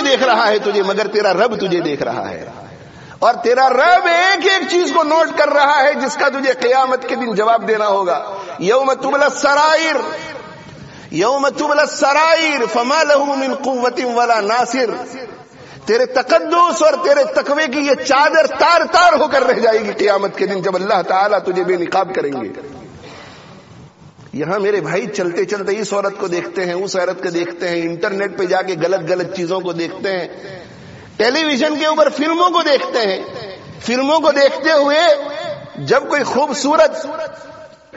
دیکھ رہا ہے تجھے مگر تیرا رب تجھے دیکھ رہا ہے، اور تیرا رب ایک ایک چیز کو نوٹ کر رہا ہے جس کا تجھے قیامت کے دن جواب دینا ہوگا. یوم تبلی السرائر، یوم تبلی السرائر فما له من قوت ولا ناصر. تیرے تقدس اور تیرے تقوی کی یہ چادر تار تار ہو کر رہ جائے گی قیامت کے دن جب اللہ تعالیٰ تجھے بے نقاب کریں گے. یہاں میرے بھائی چلتے چلتے اس عورت کو دیکھتے ہیں، اس عورت کو دیکھتے ہیں، انٹرنیٹ پہ جا کے غلط غلط چیزوں کو دیکھتے ہیں، ٹیلی ویژن کے اوپر فلموں کو دیکھتے ہیں. فلموں کو دیکھتے ہوئے جب کوئی خوبصورت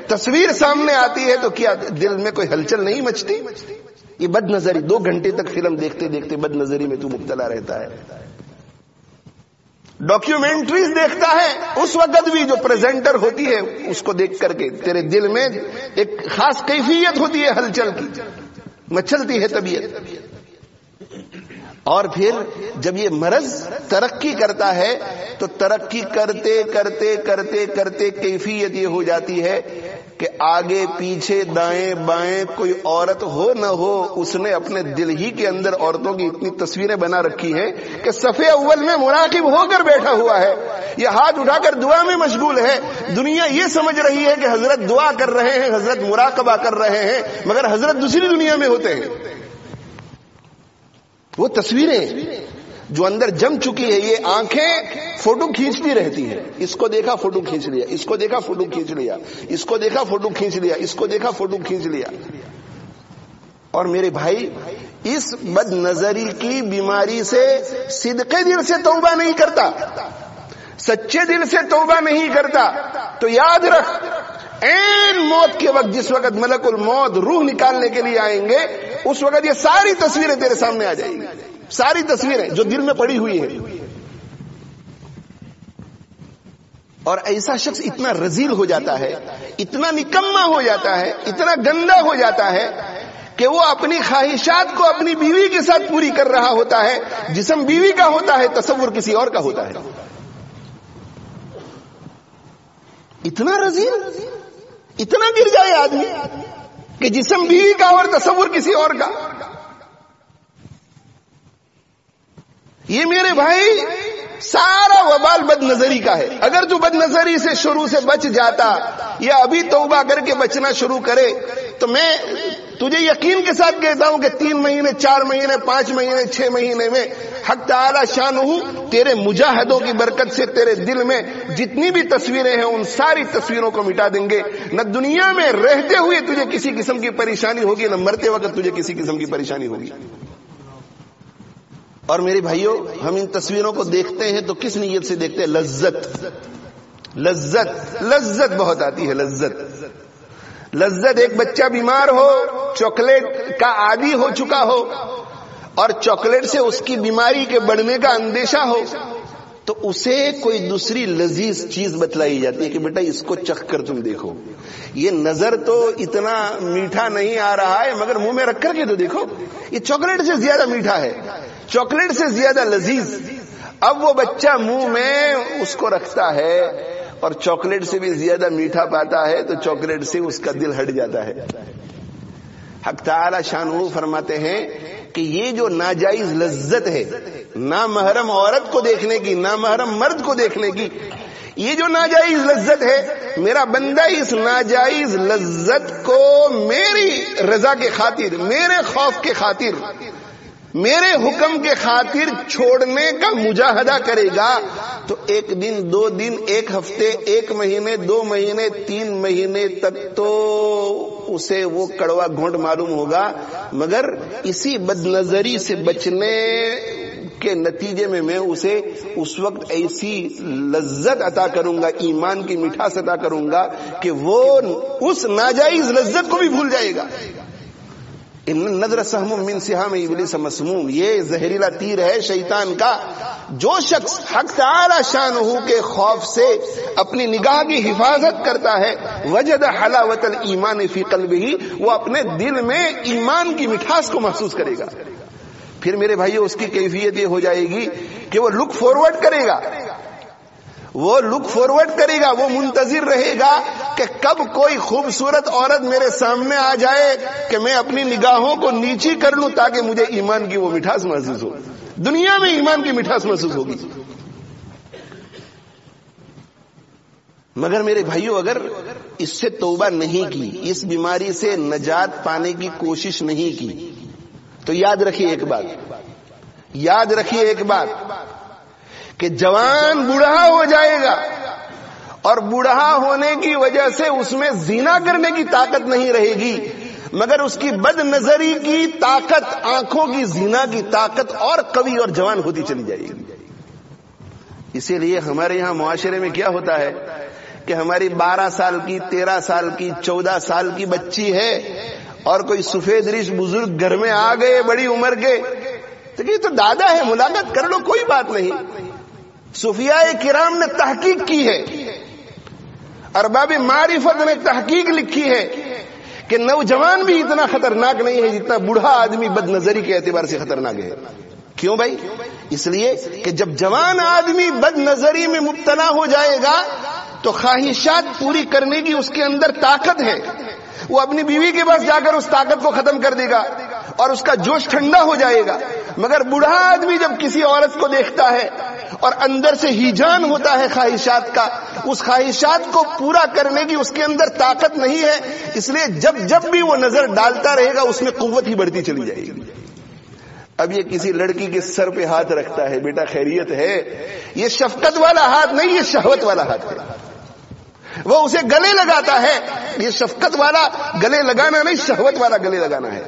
تصویر سامنے آتی ہے تو کیا دل میں کوئی ہلچل نہیں مچتی؟ یہ بد نظری، 2 گھنٹے تک فلم دیکھتے دیکھتے بد نظری میں تو مبتلا رہتا ہے. ڈاکیومنٹریز دیکھتا ہے، اس وقت بھی جو پریزنٹر ہوتی ہے اس کو دیکھ کر کے تیرے دل میں ایک خاص کیفیت ہوتی ہے ہلچل کی، مچلتی ہے طبیعت. اور پھر جب یہ مرض ترقی کرتا ہے تو ترقی کرتے کرتے کرتے کرتے کیفیت یہ ہو جاتی ہے کہ آگے پیچھے دائیں بائیں کوئی عورت ہو نہ ہو، اس نے اپنے دل ہی کے اندر عورتوں کی اتنی تصویریں بنا رکھی ہیں کہ صفحے اول میں مراقب ہو کر بیٹھا ہوا ہے، یہ ہاتھ اٹھا کر دعا میں مشغول ہے. دنیا یہ سمجھ رہی ہے کہ حضرت دعا کر رہے ہیں، حضرت مراقبہ کر رہے ہیں، مگر حضرت دوسری دنیا میں ہوتے ہیں. وہ تصویریں جو اندر جم چکی ہے، یہ آنکھیں فوٹو کھینچتی رہتی ہے. اس کو دیکھا فوٹو کھینچ لیا، اس کو دیکھا فوٹو کھینچ لیا، اس کو دیکھا فوٹو کھینچ لیا، اس کو دیکھا فوٹو کھینچ لیا. اور میرے بھائی اس بد نظری کی بیماری سے صدقے دل سے توبہ نہیں کرتا، سچے دل سے توبہ نہیں کرتا تو یاد رکھ، این موت کے وقت جس وقت ملک الموت روح نکالنے کے لیے آئیں گے اس وقت یہ ساری تصویریں تیرے سامنے آ جائیں گی، ساری تصویریں جو دل میں پڑی ہوئی ہیں. اور ایسا شخص اتنا رذیل ہو جاتا ہے، اتنا نکما ہو جاتا ہے، اتنا گندا ہو جاتا ہے کہ وہ اپنی خواہشات کو اپنی بیوی کے ساتھ پوری کر رہا ہوتا ہے. جسم بیوی کا ہوتا ہے، تصور کسی اور کا ہوتا ہے. اتنا رذیل، اتنا گر جائے آدمی کہ جسم بیوی کا اور تصور کسی اور کا. یہ میرے بھائی سارا وبال بد نظری کا ہے. اگر تو بد نظری سے شروع سے بچ جاتا یا ابھی توبہ کر کے بچنا شروع کرے تو میں تجھے یقین کے ساتھ کہتا ہوں کہ 3 مہینے 4 مہینے 5 مہینے 6 مہینے میں حق تعالی شانہ تیرے مجاہدوں کی برکت سے تیرے دل میں جتنی بھی تصویریں ہیں ان ساری تصویروں کو مٹا دیں گے. نہ دنیا میں رہتے ہوئے تجھے کسی قسم کی پریشانی ہوگی، نہ مرتے وقت تجھے کسی قسم کی پریشانی ہوگی. اور میرے بھائیوں، ہم ان تصویروں کو دیکھتے ہیں تو کس نیت سے دیکھتے ہیں؟ لذت بہت آتی ہے. لذت ایک بچہ بیمار ہو، چاکلیٹ کا عادی ہو چکا ہو اور چاکلیٹ سے اس کی بیماری کے بڑھنے کا اندیشہ ہو تو اسے کوئی دوسری لذیذ چیز بتلائی جاتی ہے کہ بیٹا اس کو چکھ کر تم دیکھو، یہ نظر تو اتنا میٹھا نہیں آ رہا ہے مگر منہ میں رکھ کر کے تو دیکھو، یہ چاکلیٹ سے زیادہ میٹھا ہے، چاکلیٹ سے زیادہ لذیذ. اب وہ بچہ منہ میں اس کو رکھتا ہے اور چاکلیٹ سے بھی زیادہ میٹھا پاتا ہے تو چاکلیٹ سے اس کا دل ہٹ جاتا ہے. حق تعالی شانہ فرماتے ہیں کہ یہ جو ناجائز لذت ہے نامحرم عورت کو دیکھنے کی، نامحرم مرد کو دیکھنے کی، یہ جو ناجائز لذت ہے، میرا بندہ اس ناجائز لذت کو میری رضا کے خاطر، میرے خوف کے خاطر، میرے حکم کے خاطر چھوڑنے کا مجاہدہ کرے گا تو 1 دن 2 دن 1 ہفتے 1 مہینے 2 مہینے 3 مہینے تک تو اسے وہ کڑوا گھونٹ معلوم ہوگا، مگر اسی بد نظری سے بچنے کے نتیجے میں اسے اس وقت ایسی لذت عطا کروں گا، ایمان کی مٹھاس عطا کروں گا کہ وہ اس ناجائز لذت کو بھی بھول جائے گا. ان النظر سہم من سہام ابلیس مسموم، یہ زہریلا تیر ہے شیطان کا. جو شخص حق تعالی شانہ کے خوف سے اپنی نگاہ کی حفاظت کرتا ہے، وجد حلاوت الایمان فی قلبہ، وہ اپنے دل میں ایمان کی مٹھاس کو محسوس کرے گا. پھر میرے بھائیو اس کی کیفیت یہ ہو جائے گی کہ وہ لک فارورڈ کرے گا، وہ منتظر رہے گا کہ کب کوئی خوبصورت عورت میرے سامنے آ جائے کہ میں اپنی نگاہوں کو نیچی کر لوں تاکہ مجھے ایمان کی وہ مٹھاس محسوس ہو. دنیا میں ایمان کی مٹھاس محسوس ہوگی. مگر میرے بھائیو اگر اس سے توبہ نہیں کی, اس بیماری سے نجات پانے کی کوشش نہیں کی, تو یاد رکھیے ایک بات کہ جوان بوڑھا ہو جائے گا اور بوڑھا ہونے کی وجہ سے اس میں زنا کرنے کی طاقت نہیں رہے گی, مگر اس کی بد نظری کی طاقت, آنکھوں کی زنا کی طاقت اور قوی اور جوان ہوتی چلی جائے گی. اسی لیے ہمارے یہاں معاشرے میں کیا ہوتا ہے کہ ہماری 12 سال کی, 13 سال کی, 14 سال کی بچی ہے اور کوئی سفید ریش بزرگ گھر میں آ گئے بڑی عمر کے, تو یہ تو دادا ہے, ملاقات کر لو, کوئی بات نہیں. صوفیاء کرام نے تحقیق کی ہے, ارباب معرفت نے تحقیق لکھی ہے کہ نوجوان بھی اتنا خطرناک نہیں ہے جتنا بوڑھا آدمی بد نظری کے اعتبار سے خطرناک ہے. کیوں بھائی؟ اس لیے کہ جب جوان آدمی بد نظری میں مبتلا ہو جائے گا تو خواہشات پوری کرنے کی اس کے اندر طاقت ہے, وہ اپنی بیوی کے پاس جا کر اس طاقت کو ختم کر دے گا اور اس کا جوش ٹھنڈا ہو جائے گا. مگر بوڑھا آدمی جب کسی عورت کو دیکھتا ہے اور اندر سے ہیجان ہوتا ہے خواہشات کا, اس خواہشات کو پورا کرنے کی اس کے اندر طاقت نہیں ہے, اس لیے جب بھی وہ نظر ڈالتا رہے گا اس میں قوت ہی بڑھتی چلی جائے گی. اب یہ کسی لڑکی کے سر پہ ہاتھ رکھتا ہے, بیٹا خیریت ہے, یہ شفقت والا ہاتھ نہیں, یہ شہوت والا ہاتھ ہے. وہ اسے گلے لگاتا ہے, یہ شفقت والا گلے لگانا نہیں, شہوت والا گلے لگانا ہے.